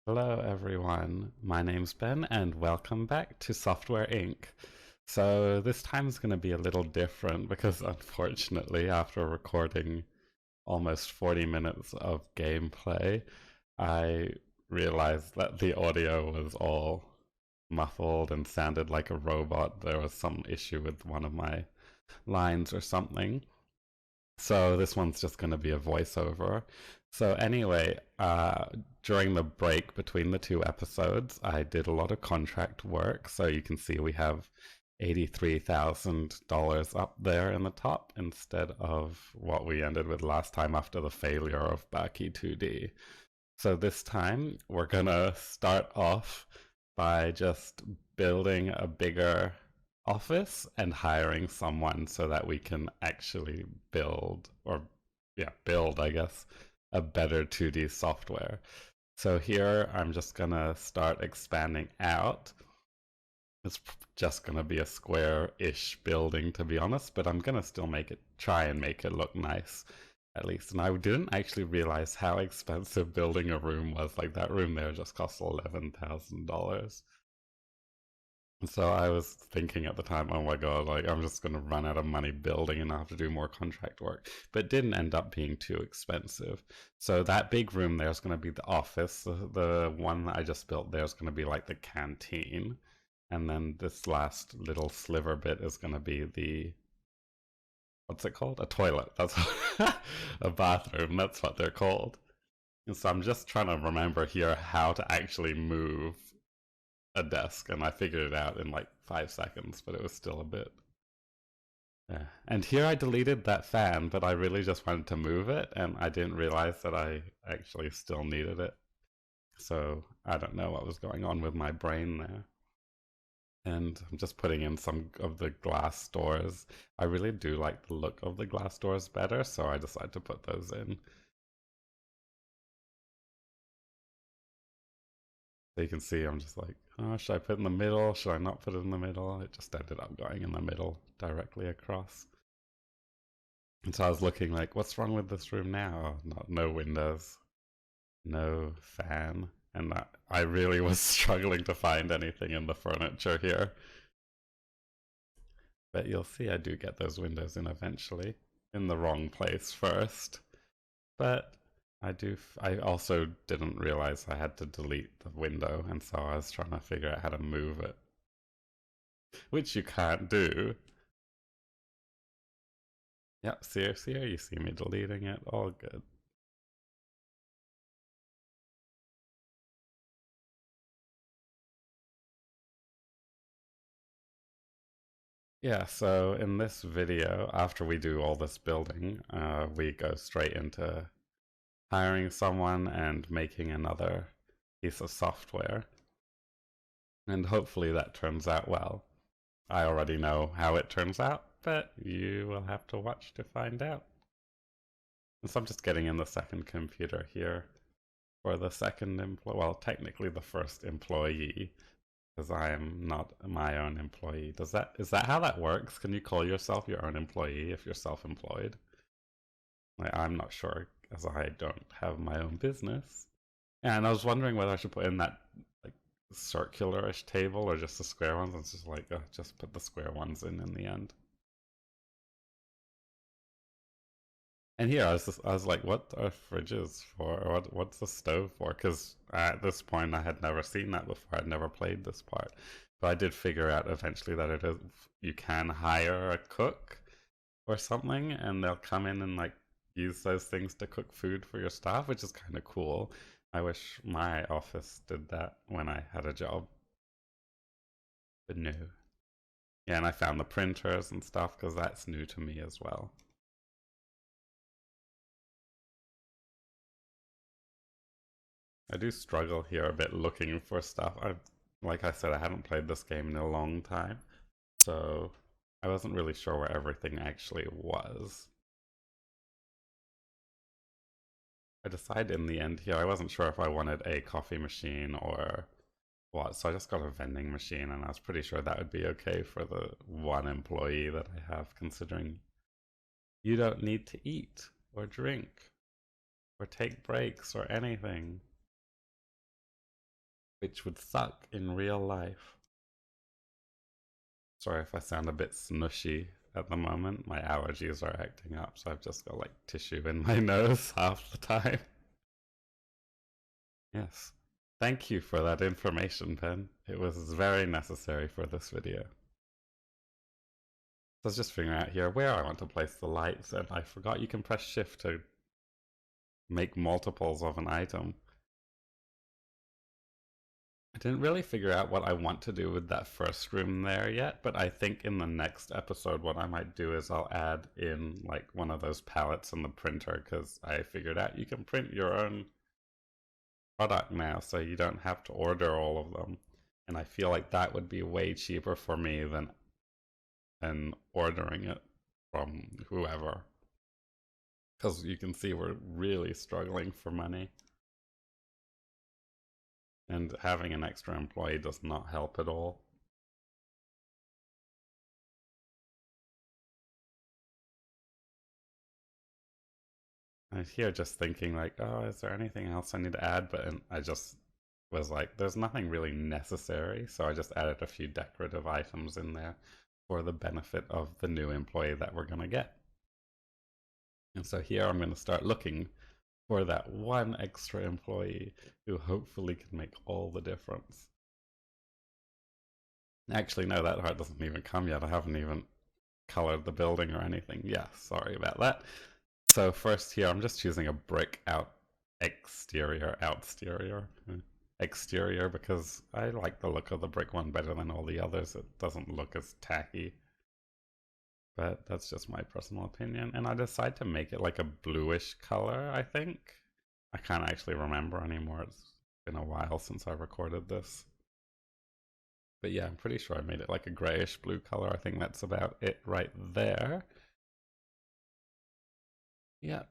Hello everyone, my name's Ben and welcome back to Software Inc. So this time is going to be a little different because unfortunately after recording almost 40 minutes of gameplay, I realized that the audio was all muffled and sounded like a robot. There was some issue with one of my lines or something. So this one's just going to be a voiceover. So anyway, during the break between the two episodes, I did a lot of contract work. So you can see we have $83,000 up there in the top instead of what we ended with last time after the failure of Baki 2D. So this time we're gonna start off by just building a bigger office and hiring someone so that we can actually build, or yeah, build, I guess, a better 2D software. So here I'm just gonna start expanding out. It's just gonna be a square-ish building, to be honest, but I'm gonna still try and make it look nice at least. And I didn't actually realize how expensive building a room was. Like that room there just cost $11,000. And so I was thinking at the time, oh my god, like I'm just gonna run out of money building and I have to do more contract work. But it didn't end up being too expensive. So that big room there is gonna be the office. The one that I just built there is gonna be like the canteen. And then this last little sliver bit is gonna be the, what's it called? A toilet. That's a bathroom. That's what they're called. And so I'm just trying to remember here how to actually move a desk, and I figured it out in like 5 seconds, but it was still a bit. Yeah. And here I deleted that fan, but I really just wanted to move it, and I didn't realize that I actually still needed it. So I don't know what was going on with my brain there. And I'm just putting in some of the glass doors. I really do like the look of the glass doors better, so I decided to put those in. So you can see I'm just like, oh, should I put it in the middle? Should I not put it in the middle? It just ended up going in the middle, directly across. And so I was looking like, what's wrong with this room now? No windows, no fan. And I really was struggling to find anything in the furniture here. But you'll see I do get those windows in eventually. In the wrong place first. But I also didn't realize I had to delete the window, and so I was trying to figure out how to move it. Which you can't do. Yep, see here, you see me deleting it, all good. Yeah, so in this video, after we do all this building, we go straight into hiring someone and making another piece of software. And hopefully that turns out well. I already know how it turns out, but you will have to watch to find out. And so I'm just getting in the second computer here for the second employee, well, technically the first employee, because I am not my own employee. Is that how that works? Can you call yourself your own employee if you're self-employed? Like, I'm not sure, as I don't have my own business. And I was wondering whether I should put in that like circular-ish table or just the square ones. It's just like, just put the square ones in the end. And here I was like, what are fridges for? Or what's the stove for? Because at this point I had never seen that before. I'd never played this part. But I did figure out eventually that you can hire a cook or something, and they'll come in and like use those things to cook food for your staff, which is kind of cool. I wish my office did that when I had a job. But no. Yeah, and I found the printers and stuff because that's new to me as well. I do struggle here a bit looking for stuff. Like I said, I haven't played this game in a long time, so I wasn't really sure where everything actually was. I decided in the end here, I wasn't sure if I wanted a coffee machine or what, so I just got a vending machine, and I was pretty sure that would be okay for the one employee that I have, considering you don't need to eat or drink or take breaks or anything. which would suck in real life. Sorry if I sound a bit snushy at the moment. My allergies are acting up, so I've just got like tissue in my nose half the time. Yes. Thank you for that information, Pen. It was very necessary for this video. So I was just figuring out here where I want to place the lights, and I forgot you can press shift to make multiples of an item. I didn't really figure out what I want to do with that first room there yet, but I think in the next episode what I might do is I'll add in like one of those palettes in the printer, because I figured out you can print your own product now, so you don't have to order all of them. And I feel like that would be way cheaper for me than ordering it from whoever. Because you can see we're really struggling for money. And having an extra employee does not help at all. I was here just thinking like, oh, is there anything else I need to add? But I just was like, there's nothing really necessary. So I just added a few decorative items in there for the benefit of the new employee that we're going to get. And so here I'm going to start looking for that one extra employee who hopefully can make all the difference. Actually, no, that part doesn't even come yet. I haven't even colored the building or anything. Yeah, sorry about that. So first here, I'm just choosing a brick exterior, because I like the look of the brick one better than all the others. It doesn't look as tacky. But that's just my personal opinion. And I decided to make it like a bluish color, I think. I can't actually remember anymore. It's been a while since I recorded this. But yeah, I'm pretty sure I made it like a grayish blue color. I think that's about it right there. Yeah.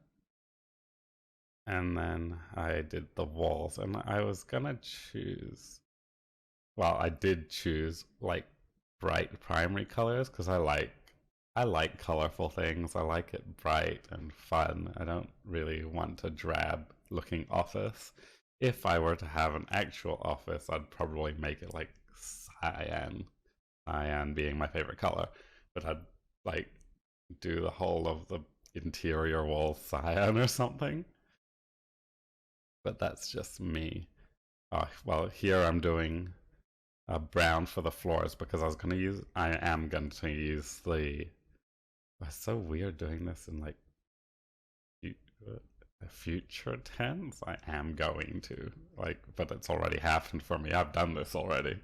And then I did the walls, and I was gonna choose, well, I did choose like bright primary colors because I like colorful things. I like it bright and fun. I don't really want a drab looking office. If I were to have an actual office, I'd probably make it like cyan. Cyan being my favorite color. But I'd like do the whole of the interior wall cyan or something. But that's just me. Well, here I'm doing brown for the floors because I am going to use the, it's so weird doing this in like future tense. I am going to, like, but it's already happened for me. I've done this already.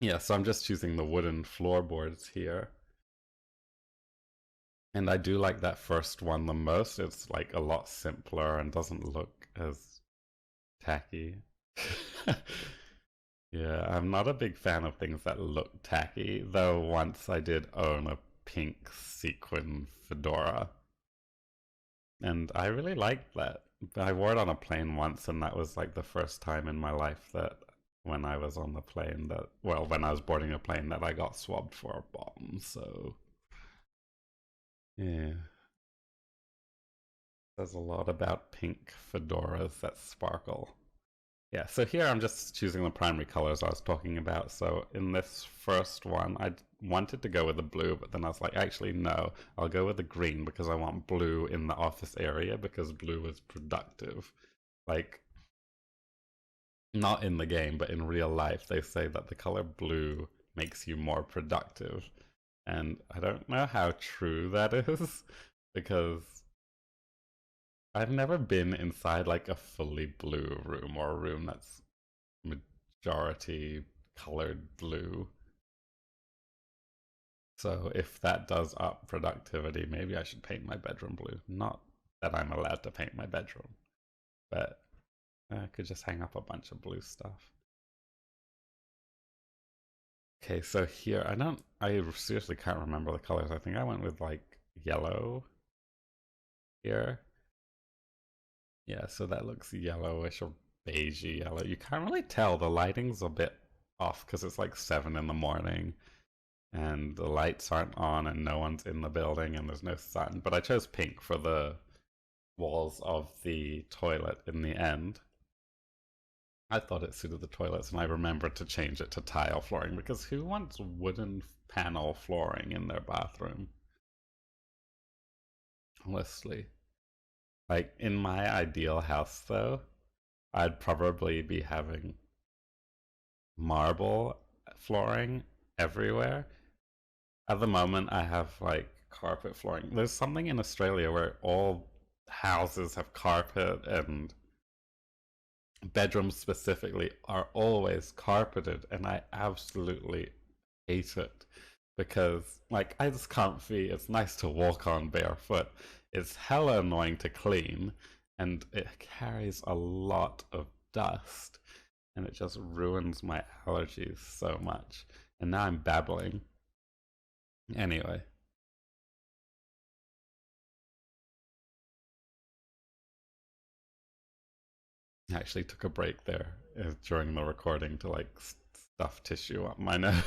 Yeah, so I'm just choosing the wooden floorboards here. And I do like that first one the most. It's like a lot simpler and doesn't look as tacky. Yeah, I'm not a big fan of things that look tacky, though once I did own a pink sequin fedora. And I really liked that. I wore it on a plane once, and that was like the first time in my life that when I was on the plane that, well, when I was boarding a plane that I got swabbed for a bomb, so yeah. Says a lot about pink fedoras that sparkle. Yeah, so here I'm just choosing the primary colors I was talking about. So in this first one, I wanted to go with the blue, but then I was like, actually, no, I'll go with the green because I want blue in the office area because blue is productive. Like, not in the game, but in real life, they say that the color blue makes you more productive. And I don't know how true that is because I've never been inside like a fully blue room or a room that's majority colored blue. So if that does up productivity, maybe I should paint my bedroom blue. Not that I'm allowed to paint my bedroom, but I could just hang up a bunch of blue stuff. Okay, so here, I seriously can't remember the colors. I think I went with like yellow here. Yeah, so that looks yellowish or beigey yellow. You can't really tell. The lighting's a bit off because it's like 7 in the morning and the lights aren't on and no one's in the building and there's no sun. But I chose pink for the walls of the toilet in the end. I thought it suited the toilets, and I remembered to change it to tile flooring because who wants wooden panel flooring in their bathroom? Honestly. Like, in my ideal house, though, I'd probably be having marble flooring everywhere. At the moment, I have like carpet flooring. There's something in Australia where all houses have carpet, and bedrooms specifically are always carpeted, and I absolutely hate it because like it's comfy, it's nice to walk on barefoot, it's hella annoying to clean, and it carries a lot of dust, and it just ruins my allergies so much. And now I'm babbling. Anyway, I actually took a break there during the recording to like stuff tissue up my nose.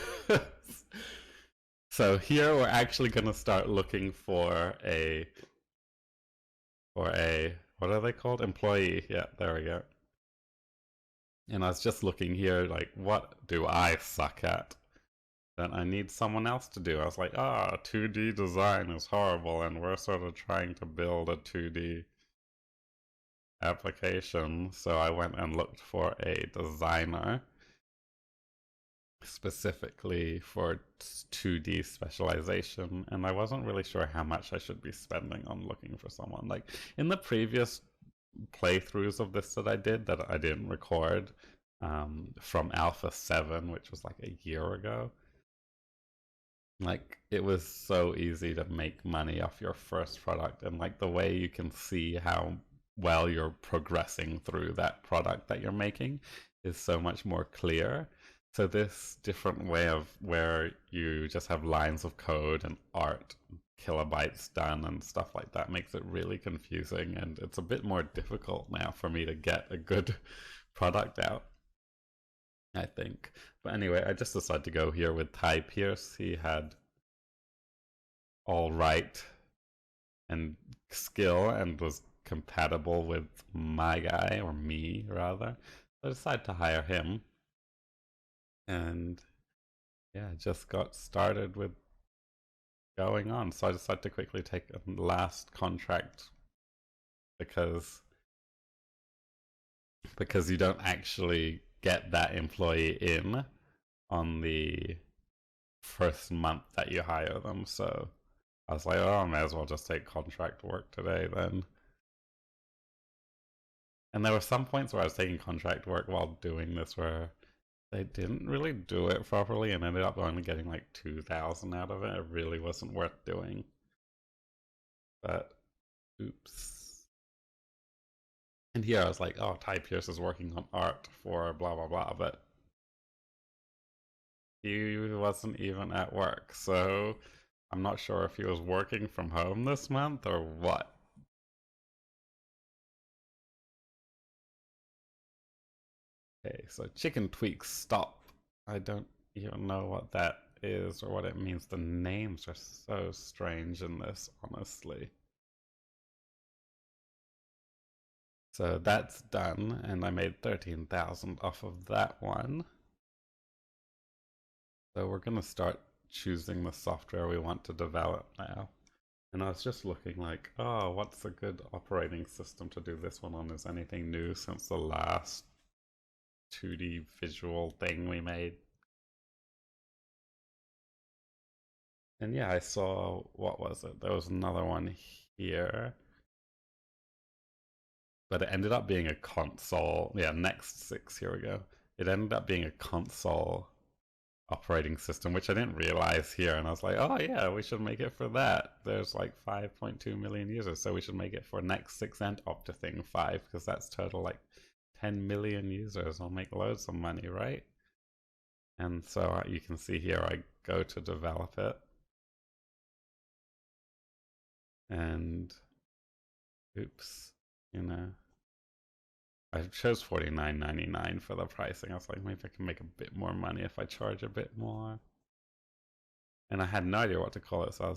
So here we're actually going to start looking for a what are they called? Employee. Yeah, there we go. And I was just looking here, like, what do I suck at that I need someone else to do? I was like, 2D design is horrible, and we're sort of trying to build a 2D application. So I went and looked for a designer specifically for 2D specialization, and I wasn't really sure how much I should be spending on looking for someone. Like in the previous playthroughs of this that I did that I didn't record, from Alpha 7, which was like a year ago, like it was so easy to make money off your first product, and like the way you can see how well you're progressing through that product that you're making is so much more clear. So this different way of where you just have lines of code and art kilobytes done and stuff like that makes it really confusing, and it's a bit more difficult now for me to get a good product out, I think. But anyway, I just decided to go here with Ty Pierce. He had all right and skill and was compatible with my guy, or me rather. So I decided to hire him, and yeah, just got started with going on. So I decided to quickly take a last contract because you don't actually get that employee in on the first month that you hire them. So I was like, oh, I may as well just take contract work today then. And there were some points where I was taking contract work while doing this where they didn't really do it properly and ended up only getting like 2,000 out of it. It really wasn't worth doing. But oops. And here I was like, oh, Ty Pierce is working on art for blah blah blah, but he wasn't even at work, so I'm not sure if he was working from home this month or what. Okay, so chicken tweaks stop. I don't even know what that is or what it means. The names are so strange in this, honestly. So that's done, and I made 13,000 off of that one. So we're gonna start choosing the software we want to develop now. And I was just looking like, oh, what's a good operating system to do this one on? Is anything new since the last 2D visual thing we made? And yeah, I saw, what was it? There was another one here, but it ended up being a console. Yeah, Next 6, here we go. It ended up being a console operating system, which I didn't realize here. And I was like, oh yeah, we should make it for that. There's like 5.2 million users, so we should make it for Next 6 and Optithing 5, because that's total like 10 million users. I'll make loads of money, right? And so you can see here, I go to develop it, and oops, you know, I chose $49.99 for the pricing. I was like, maybe I can make a bit more money if I charge a bit more. And I had no idea what to call it, so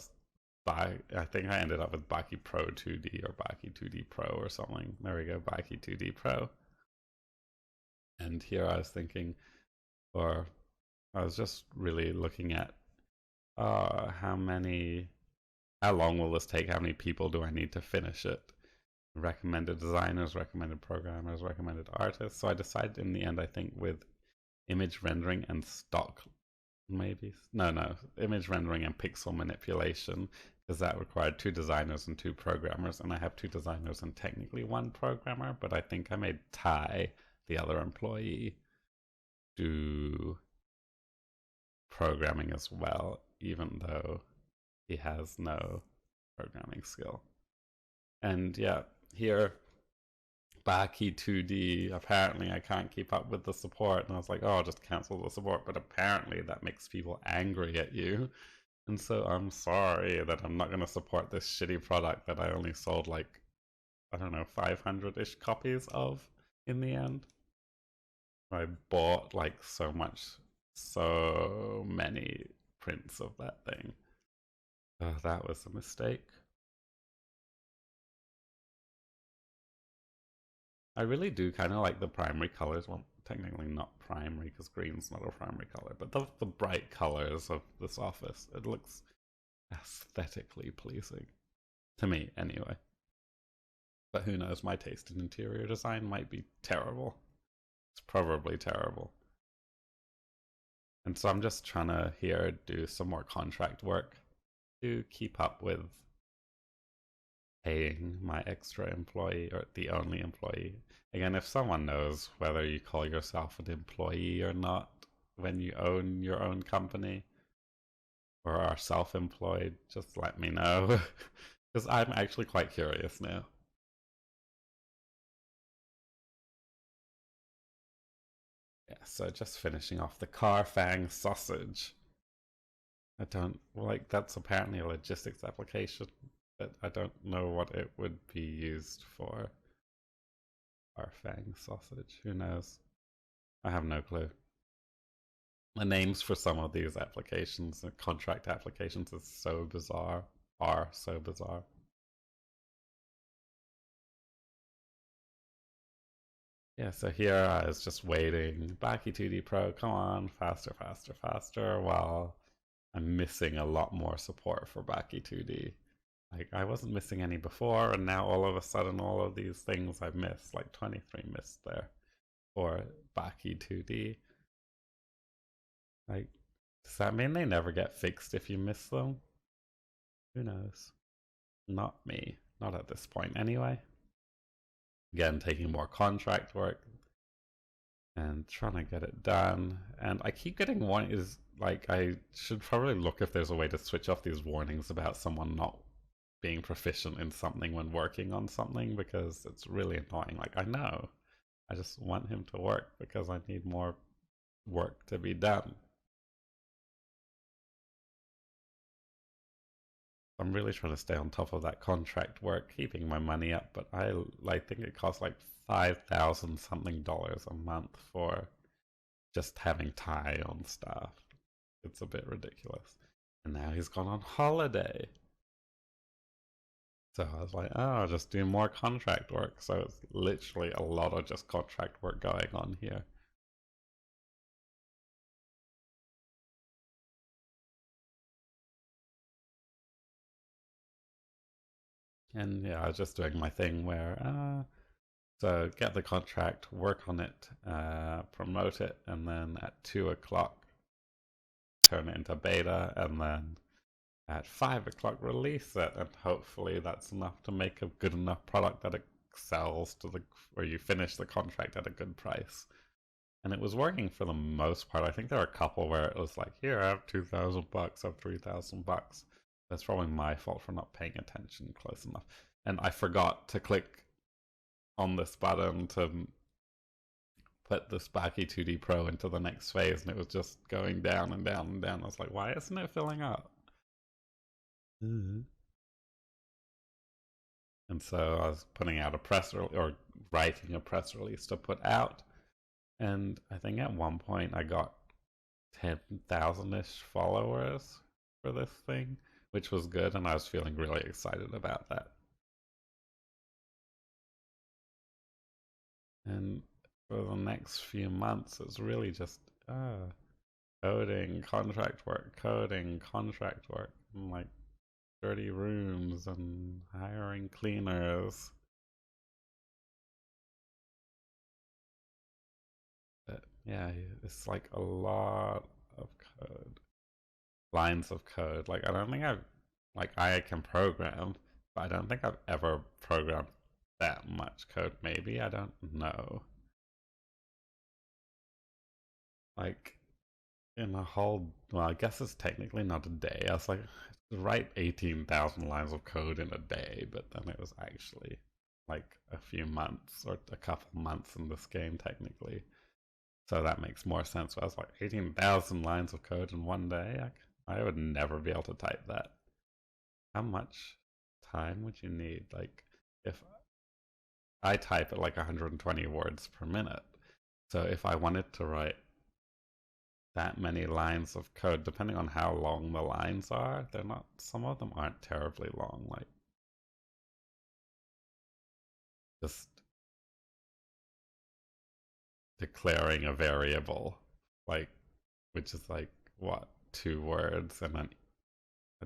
I think I ended up with Baki Pro 2D or Baki 2D Pro or something. There we go, Baki 2D Pro. And here I was thinking, or I was just really looking at how long will this take? How many people do I need to finish it? Recommended designers, recommended programmers, recommended artists. So I decided in the end, I think with image rendering and stock, maybe no, image rendering and pixel manipulation, because that required 2 designers and 2 programmers, and I have 2 designers and technically 1 programmer, but I think I made Ty, the other employee, do programming as well, even though he has no programming skill. And yeah, here Baki 2D, apparently I can't keep up with the support, and I was like, oh, I'll just cancel the support, but apparently that makes people angry at you, and so I'm sorry that I'm not going to support this shitty product that I only sold like, I don't know, 500-ish copies of in the end. I bought like so many prints of that thing. That was a mistake. I really do kind of like the primary colors. Well, technically not primary because green's not a primary color, but the bright colors of this office. It looks aesthetically pleasing. To me, anyway. But who knows, my taste in interior design might be terrible. It's probably terrible. And so I'm just trying to here do some more contract work to keep up with paying my extra employee, or the only employee. Again, if someone knows whether you call yourself an employee or not when you own your own company or are self-employed, just let me know, because I'm actually quite curious now. Yeah, so just finishing off the car fang sausage. I don't like, that's apparently a logistics application, but I don't know what it would be used for. Car fang sausage, who knows? I have no clue. The names for some of these applications, the contract applications, is so bizarre. Are so bizarre. Yeah, so here I was just waiting. Baki 2D Pro, come on, faster, faster, faster, while I'm missing a lot more support for Baki 2D. Like, I wasn't missing any before, and now all of a sudden all of these things I missed, like 23 missed there for Baki 2D. Like, does that mean they never get fixed if you miss them? Who knows? Not me. Not at this point, anyway. Again, taking more contract work and trying to get it done. And I keep getting warnings. Like, I should probably look if there's a way to switch off these warnings about someone not being proficient in something when working on something, because it's really annoying. Like, I know. I just want him to work because I need more work to be done. I'm really trying to stay on top of that contract work, keeping my money up, but I think it costs like 5,000 something dollars a month for just having Ty on staff. It's a bit ridiculous. And now he's gone on holiday. So I was like, oh, I'll just do more contract work. So it's literally a lot of just contract work going on here. And yeah, I was just doing my thing where, so get the contract, work on it, promote it, and then at 2 o'clock turn it into beta, and then at 5 o'clock release it, and hopefully that's enough to make a good enough product that it sells to the, or you finish the contract at a good price. And it was working for the most part. I think there were a couple where it was like, here, I have $2,000, I have $3,000. That's probably my fault for not paying attention close enough. And I forgot to click on this button to put this Baki 2D Pro into the next phase, and it was just going down and down and down. I was like, why isn't it filling up? Mm-hmm. And so I was putting out a press or writing a press release to put out, and I think at one point I got 10,000-ish followers for this thing, which was good, and I was feeling really excited about that. And for the next few months, it's really just coding, contract work, coding, contract work, and like dirty rooms and hiring cleaners. But yeah, it's like a lot of code, lines of code. Like I don't think I can program, but I don't think I've ever programmed that much code. Maybe, I don't know. Like in a whole, well, I guess it's technically not a day. I was like, write 18,000 lines of code in a day, but then it was actually like a few months or a couple months in this game technically. So that makes more sense. I was like, 18,000 lines of code in one day? I would never be able to type that. How much time would you need? Like, if I type at like 120 words per minute, so if I wanted to write that many lines of code, depending on how long the lines are, they're not, some of them aren't terribly long. Like, just declaring a variable, like, which is like, what, 2 words, and then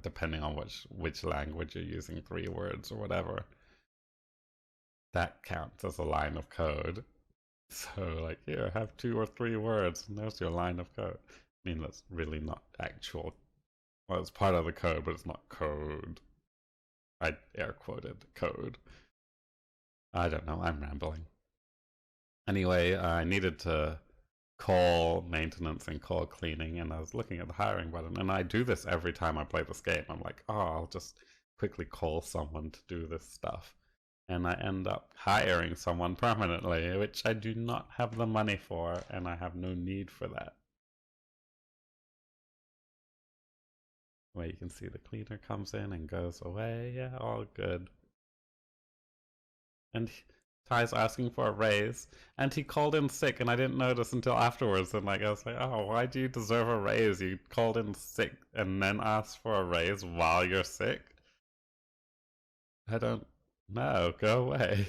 depending on which language you're using, 3 words or whatever, that counts as a line of code. So like, here, have 2 or 3 words, and there's your line of code. I mean, that's really not actual, well, it's part of the code, but it's not code. I air quoted code. I don't know, I'm rambling. Anyway, I needed to call maintenance and call cleaning, and I was looking at the hiring button, and I do this every time I play this game. I'm like, oh, I'll just quickly call someone to do this stuff, and I end up hiring someone permanently, which I do not have the money for, and I have no need for that. Where you can see the cleaner comes in and goes away. Yeah, all good. And Ty's asking for a raise, and he called in sick, and I didn't notice until afterwards. And like, I was like, oh, why do you deserve a raise? You called in sick and then asked for a raise while you're sick? I don't know. Go away.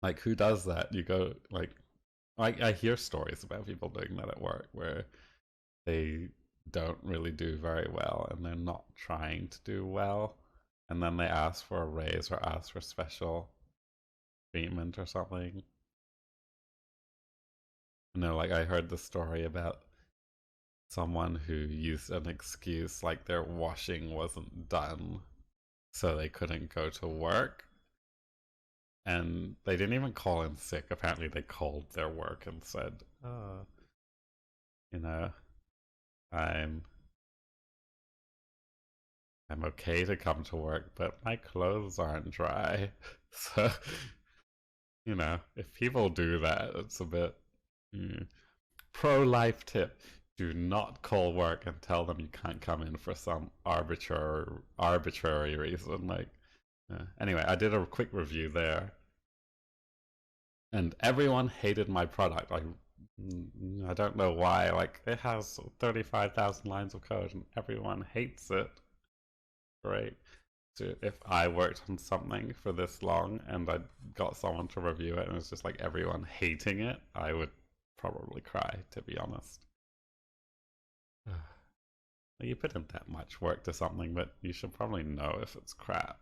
Like, who does that? You go like, I hear stories about people doing that at work where they don't really do very well and they're not trying to do well, and then they ask for a raise or ask for special treatment or something. No, like I heard the story about someone who used an excuse like their washing wasn't done, so they couldn't go to work. And they didn't even call in sick. Apparently, they called their work and said, "Oh, you know, I'm I'm okay to come to work, but my clothes aren't dry." So, if people do that, it's a bit. Mm. Pro life tip: do not call work and tell them you can't come in for some arbitrary reason. Like, anyway, I did a quick review there, and everyone hated my product. Like, I don't know why. Like, it has 35,000 lines of code, and everyone hates it. Great. So if I worked on something for this long and I got someone to review it and it's just like everyone hating it, I would probably cry, to be honest. You put in that much work to something, but you should probably know if it's crap.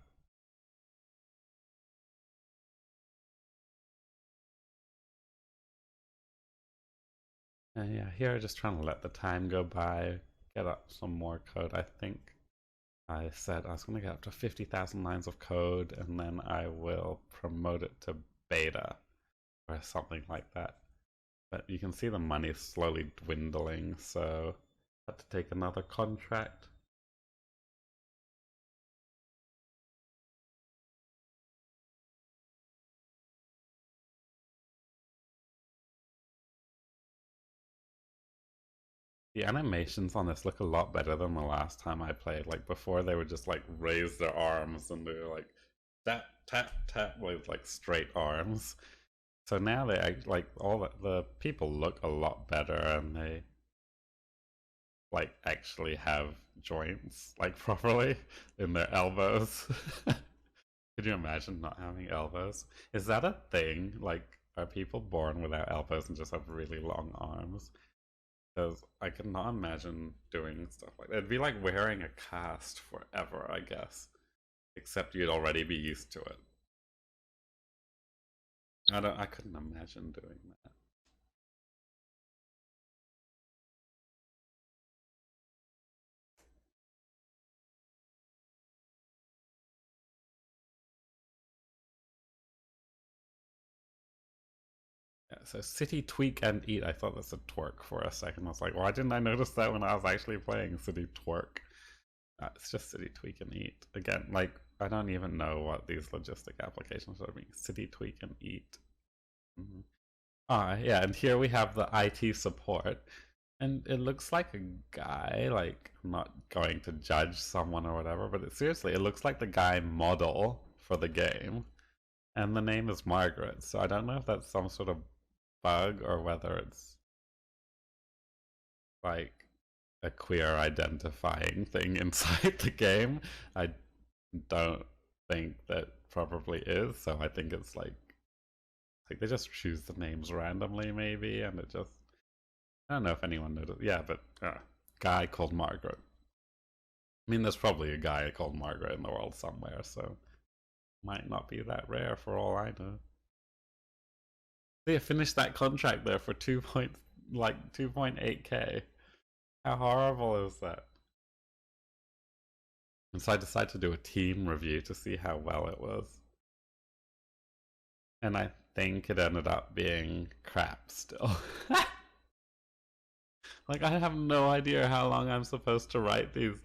And yeah, here just trying to let the time go by, get up some more code. I think I said I was going to get up to 50,000 lines of code and then I will promote it to beta or something like that. But you can see the money is slowly dwindling, so I had to take another contract. The animations on this look a lot better than the last time I played. Like before, they would just like raise their arms and do like tap tap tap with like straight arms. So now they act like all the people look a lot better, and they like actually have joints like properly in their elbows. Could you imagine not having elbows? Is that a thing? Like, are people born without elbows and just have really long arms? Because I could not imagine doing stuff like that. It'd be like wearing a cast forever, I guess. Except you'd already be used to it. I couldn't imagine doing that. Yeah, so city tweak and eat. I thought that's a twerk for a second. I was like, why didn't I notice that when I was actually playing city twerk? It's just city tweak and eat. Again, like, I don't even know what these logistic applications are being. City tweak and eat. Mm-hmm. Yeah, and here we have the IT support. And it looks like a guy, like, I'm not going to judge someone or whatever, but seriously, it looks like the guy model for the game. And the name is Margaret, so I don't know if that's some sort of bug or whether it's like a queer identifying thing inside the game. I don't think that probably is, so I think it's like they just choose the names randomly maybe, and it just, I don't know if anyone noticed. Yeah, but guy called Margaret. I mean, there's probably a guy called Margaret in the world somewhere, so might not be that rare for all I know. They finished that contract there for 2.8k. How horrible is that? And so I decided to do a team review to see how well it was. And I think it ended up being crap still. Like, I have no idea how long I'm supposed to write these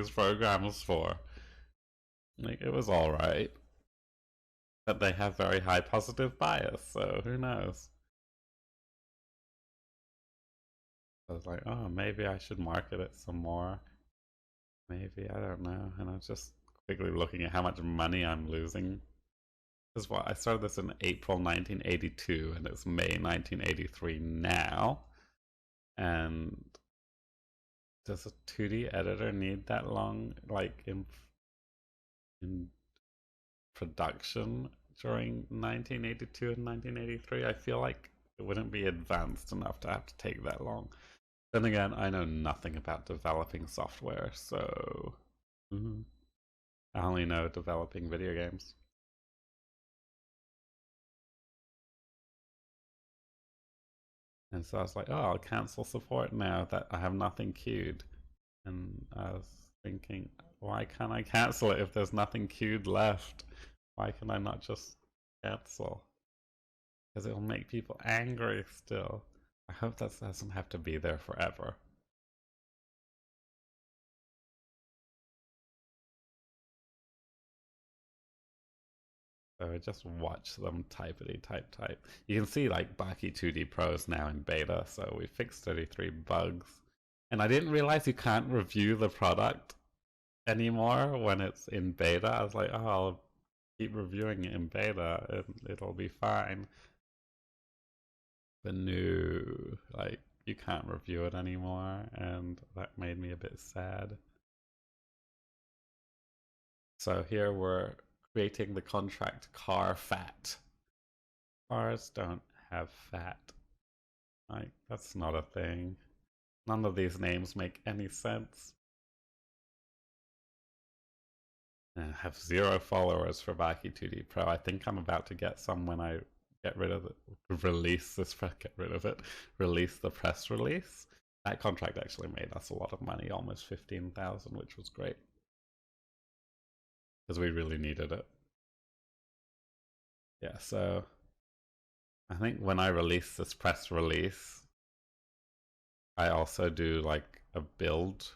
programs for. Like, it was alright. But they have very high positive bias, so who knows? I was like, oh, maybe I should market it some more. Maybe, I don't know. And I was just quickly looking at how much money I'm losing. Because what, I started this in April 1982, and it's May 1983 now. And does a 2D editor need that long, like, in production during 1982 and 1983? I feel like it wouldn't be advanced enough to have to take that long. Then again, I know nothing about developing software, so I only know developing video games. And so I was like, oh, I'll cancel support now that I have nothing queued. And I was thinking, why can't I cancel it if there's nothing queued left? Why can I not just cancel? Because it'll make people angry still. I hope that doesn't have to be there forever. So I just watch them typity type. You can see like Baki 2D Pro is now in beta, so we fixed 33 bugs. And I didn't realize you can't review the product anymore when it's in beta. I was like, oh, I'll keep reviewing it in beta and it'll be fine. But no, like, you can't review it anymore, and that made me a bit sad. So here we're creating the contract car fat. Cars don't have fat. Like, that's not a thing. None of these names make any sense. And I have 0 followers for Baki 2D Pro. I think I'm about to get some when I get rid of it. Release the press release. That contract actually made us a lot of money, almost 15,000, which was great. Because we really needed it. Yeah, so I think when I release this press release, I also do like a build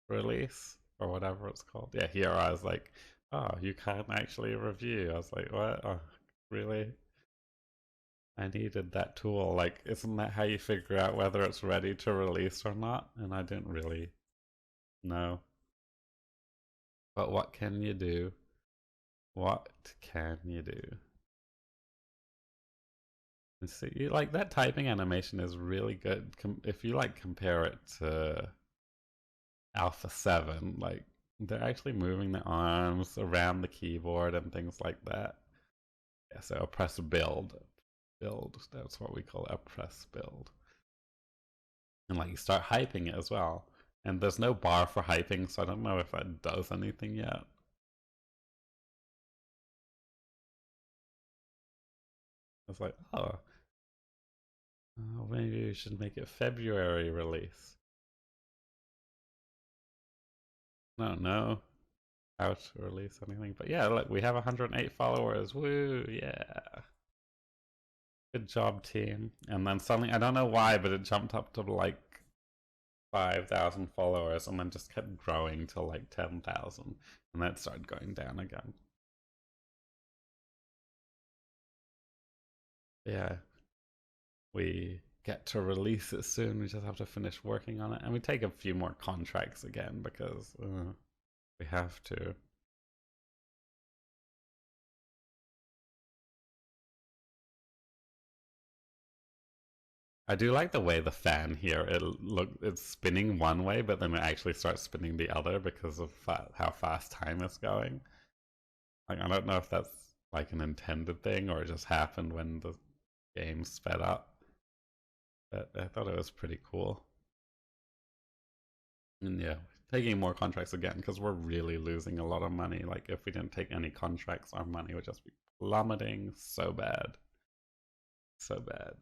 release or whatever it's called. Yeah, here I was like, oh, you can't actually review. I was like, what? Oh, really? I needed that tool. Like, isn't that how you figure out whether it's ready to release or not? And I didn't really know. But what can you do? What can you do? And see, like, that typing animation is really good. If you like compare it to Alpha 7, like, They're actually moving their arms around the keyboard and things like that. Yeah, so a press build. Build, that's what we call a press build. And like you start hyping it as well. And there's no bar for hyping, so I don't know if that does anything yet. It's like, oh, maybe we should make it February release. No, no, how to release anything. But yeah, look, we have 108 followers. Woo, yeah. Good job, team. And then suddenly, I don't know why, but it jumped up to like 5,000 followers and then just kept growing to like 10,000. And that started going down again. Yeah, we get to release it soon. We just have to finish working on it. And we take a few more contracts again because we have to. I do like the way the fan here, it's spinning one way, but then it actually starts spinning the other because of how fast time is going. Like, I don't know if that's like an intended thing or it just happened when the game sped up. But I thought it was pretty cool. And yeah, taking more contracts again because we're really losing a lot of money. Like, if we didn't take any contracts, our money would just be plummeting so bad. So bad.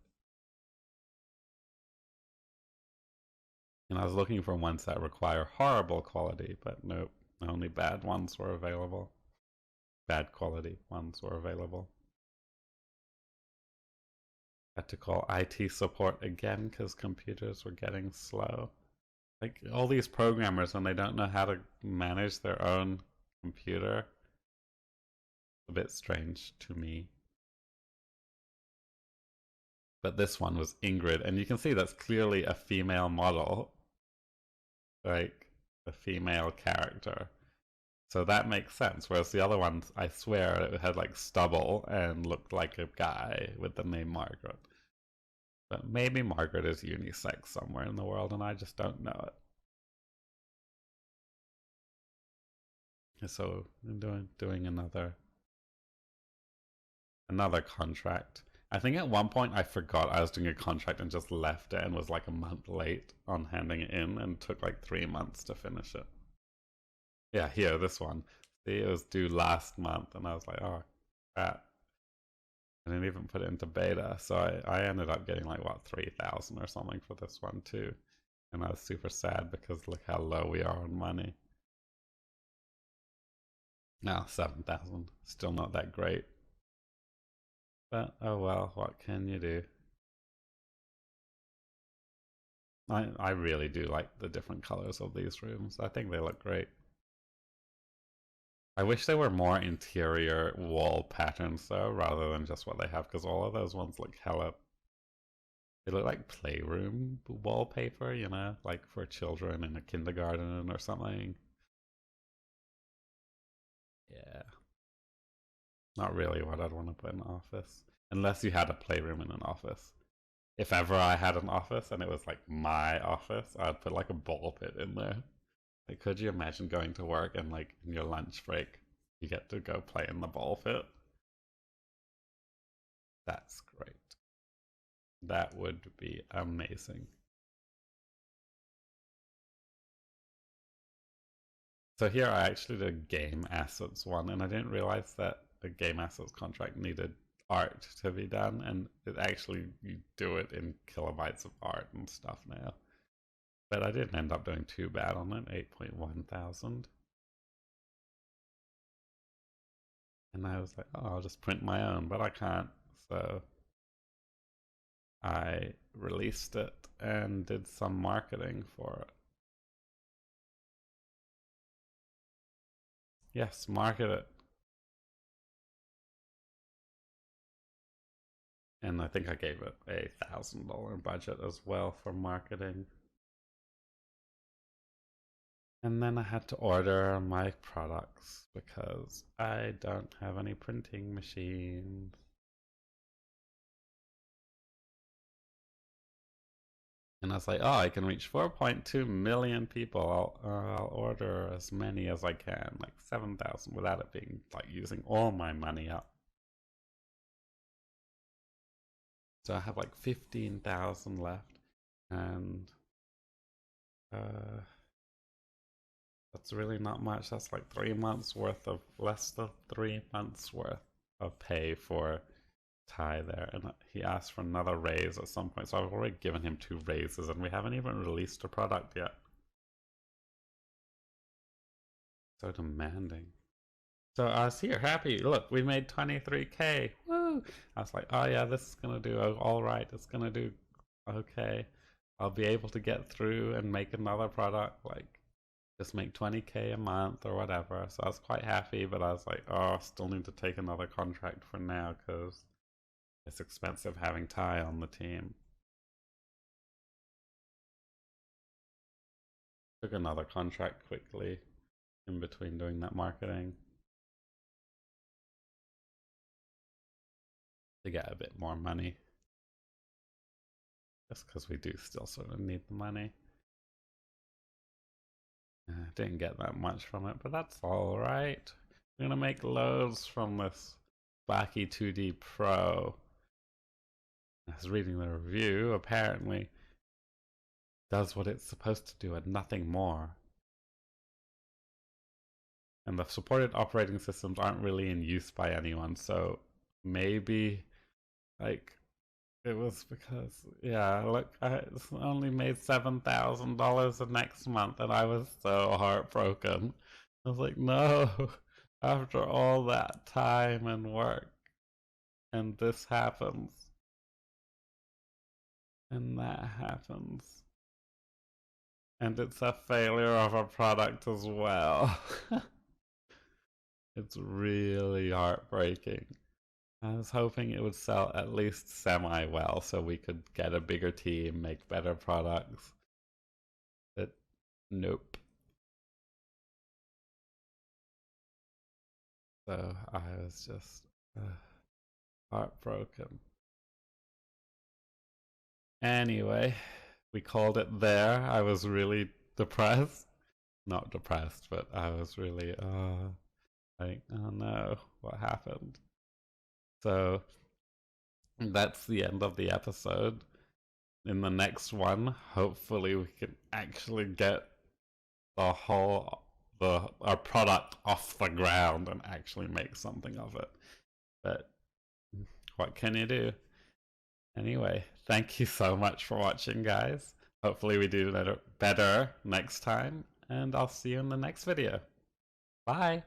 And I was looking for ones that require horrible quality, but nope, only bad ones were available. Bad quality ones were available. Had to call IT support again because computers were getting slow. Like all these programmers, when they don't know how to manage their own computer, a bit strange to me. But this one was Ingrid, and you can see that's clearly a female model, like a female character. So that makes sense. Whereas the other ones, I swear, it had like stubble and looked like a guy with the name Margaret. But maybe Margaret is unisex somewhere in the world and I just don't know it. So I'm doing another contract. I think at one point I forgot I was doing a contract and just left it and was like a month late on handing it in and took like 3 months to finish it. Yeah, here, this one. See, it was due last month and I was like, oh crap. I didn't even put it into beta, so I ended up getting like what 3,000 or something for this one too, and I was super sad because look how low we are on money. Now 7,000, still not that great, but oh well, what can you do? I really do like the different colors of these rooms. I think they look great. I wish they were more interior wall patterns though, rather than just what they have, because all of those ones look hella. They look like playroom wallpaper, you know, like for children in a kindergarten or something. Yeah, not really what I'd want to put in an office. Unless you had a playroom in an office. If ever I had an office and it was like my office, I'd put like a ball pit in there. Like, could you imagine going to work and like in your lunch break, you get to go play in the ball pit? That's great. That would be amazing. So here I actually did a game assets one, and I didn't realize that the game assets contract needed art to be done, and it actually you do it in kilobytes of art and stuff now. But I didn't end up doing too bad on it, 8.1 thousand. And I was like, oh, I'll just print my own, but I can't. So I released it and did some marketing for it. Yes, market it. And I think I gave it $1,000 budget as well for marketing. And then I had to order my products because I don't have any printing machines. And I was like, oh, I can reach 4.2 million people. I'll order as many as I can, like 7,000, without it being like using all my money up. So I have like 15,000 left, and that's really not much. That's like 3 months worth of, less than 3 months worth of pay for Ty there. And he asked for another raise at some point, so I've already given him 2 raises, and we haven't even released a product yet. So demanding. So I was here happy. Look, we made 23K. Woo! I was like, oh yeah, this is gonna do all right. It's gonna do okay. I'll be able to get through and make another product, like just make 20K a month or whatever. So I was quite happy, but I was like, oh, I still need to take another contract for now because it's expensive having Ty on the team. Took another contract quickly in between doing that marketing to get a bit more money. Just because we do still sort of need the money. Didn't get that much from it, but that's alright. We're gonna make loads from this OBaKeBaKi 2D Pro. I was reading the review, apparently does what it's supposed to do and nothing more. And the supported operating systems aren't really in use by anyone, so maybe like it was because, yeah, look, I only made $7,000 the next month, and I was so heartbroken. I was like, no, after all that time and work, and this happens, and that happens, and it's a failure of a product as well. It's really heartbreaking. I was hoping it would sell at least semi-well so we could get a bigger team, make better products. But nope. So I was just heartbroken. Anyway, we called it there. I was really depressed. Not depressed, but I was really, like, oh no, what happened? So that's the end of the episode. In the next one, hopefully we can actually get our product off the ground and actually make something of it. But what can you do? Anyway, thank you so much for watching, guys. Hopefully we do better next time, and I'll see you in the next video. Bye!